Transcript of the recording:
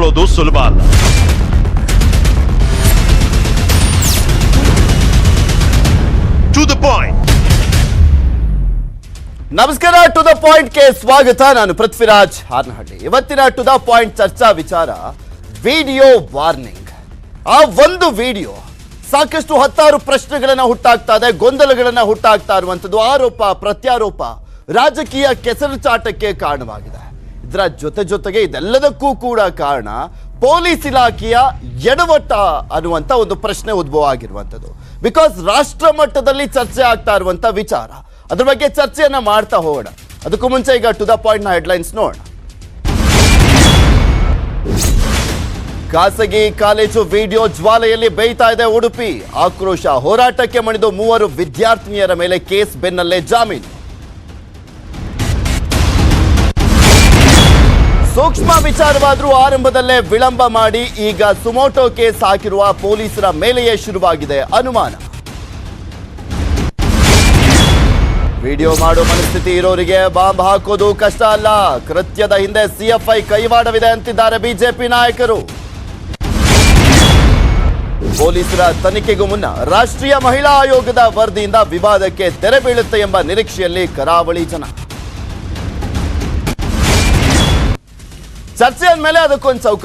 ತಪ್ಪಿಸ್ಕೊಳ್ಳೋದು ಸುಲಭ ಅಲ್ಲ. To the point. ನಮಸ್ಕಾರ. ಟು ದ ಪಾಯಿಂಟ್ ಗೆ ಸ್ವಾಗತ. ನಾನು ಪೃಥ್ವಿರಾಜ್ ಹಾರ್ನಹಳ್ಳಿ. ಇವತ್ತಿನ ಟು ದ ಪಾಯಿಂಟ್ ಚರ್ಚಾ ವಿಚಾರ ವಿಡಿಯೋ ವಾರ್ನಿಂಗ್. ಆ ಒಂದು ವಿಡಿಯೋ ಸಾಕಷ್ಟು ಹತ್ತಾರು ಪ್ರಶ್ನೆಗಳನ್ನ ಹುಟ್ಟಾಗ್ತಾ ಇದೆ, ಗೊಂದಲಗಳನ್ನ ಹುಟ್ಟಾಗ್ತಾ ಇರುವಂತದ್ದು, ಆರೋಪ ಪ್ರತ್ಯಾರೋಪ, ರಾಜಕೀಯ ಕೆಸರುಚಾಟಕ್ಕೆ ಕಾರಣವಾಗಿದೆ. ಇದರ ಜೊತೆಗೆ ಇದೆಲ್ಲದಕ್ಕೂ ಕೂಡ ಕಾರಣ ಪೊಲೀಸ್ ಇಲಾಖೆಯ ಎಡವಟ್ಟ ಅನ್ನುವಂತ ಒಂದು ಪ್ರಶ್ನೆ ಉದ್ಭವ ಆಗಿರುವಂತದ್ದು. ಬಿಕಾಸ್ ರಾಷ್ಟ್ರ ಮಟ್ಟದಲ್ಲಿ ಚರ್ಚೆ ಆಗ್ತಾ ಇರುವಂತ ವಿಚಾರ, ಅದ್ರ ಬಗ್ಗೆ ಚರ್ಚೆಯನ್ನ ಮಾಡ್ತಾ ಹೋಗೋಣ. ಅದಕ್ಕೂ ಮುಂಚೆ ಈಗ ಟು ದ ಪಾಯಿಂಟ್ ನ ಹೆಡ್ಲೈನ್ಸ್ ನೋಡೋಣ. ಖಾಸಗಿ ಕಾಲೇಜು ವಿಡಿಯೋ ಜ್ವಾಲೆಯಲ್ಲಿ ಬೇಯ್ತಾ ಇದೆ ಉಡುಪಿ. ಆಕ್ರೋಶ, ಹೋರಾಟಕ್ಕೆ ಮಣಿದು 3 ವಿದ್ಯಾರ್ಥಿನಿಯರ ಮೇಲೆ ಕೇಸ್, ಬೆನ್ನಲ್ಲೇ ಜಾಮೀನು. ಸೂಕ್ಷ್ಮ ವಿಚಾರವಾದರೂ ಆರಂಭದಲ್ಲೇ ವಿಳಂಬ ಮಾಡಿ ಈಗ ಸುಮೋಟೋ ಕೇಸ್ ಹಾಕಿರುವ ಪೊಲೀಸರ ಮೇಲೆಯೇ ಶುರುವಾಗಿದೆ ಅನುಮಾನ. ವಿಡಿಯೋ ಮಾಡೋ ಮನಸ್ಥಿತಿ ಇರೋರಿಗೆ ಬಾಂಬ್ ಹಾಕೋದು ಕಷ್ಟ ಅಲ್ಲ. ಕೃತ್ಯದ ಹಿಂದೆ ಸಿಎಫ್ಐ ಕೈವಾಡವಿದೆ ಅಂತಿದ್ದಾರೆ ಬಿಜೆಪಿ ನಾಯಕರು. ಪೊಲೀಸರ ತನಿಖೆಗೂ ಮುನ್ನ ರಾಷ್ಟ್ರೀಯ ಮಹಿಳಾ ಆಯೋಗದ ವರದಿಯಿಂದ ವಿವಾದಕ್ಕೆ ತೆರೆ ಬೀಳುತ್ತೆ ಎಂಬ ನಿರೀಕ್ಷೆಯಲ್ಲಿ ಕರಾವಳಿ ಜನ. ಚರ್ಚೆ ಅಂದಮೇಲೆ ಅದಕ್ಕೊಂದು ಚೌಕಟ್ಟು.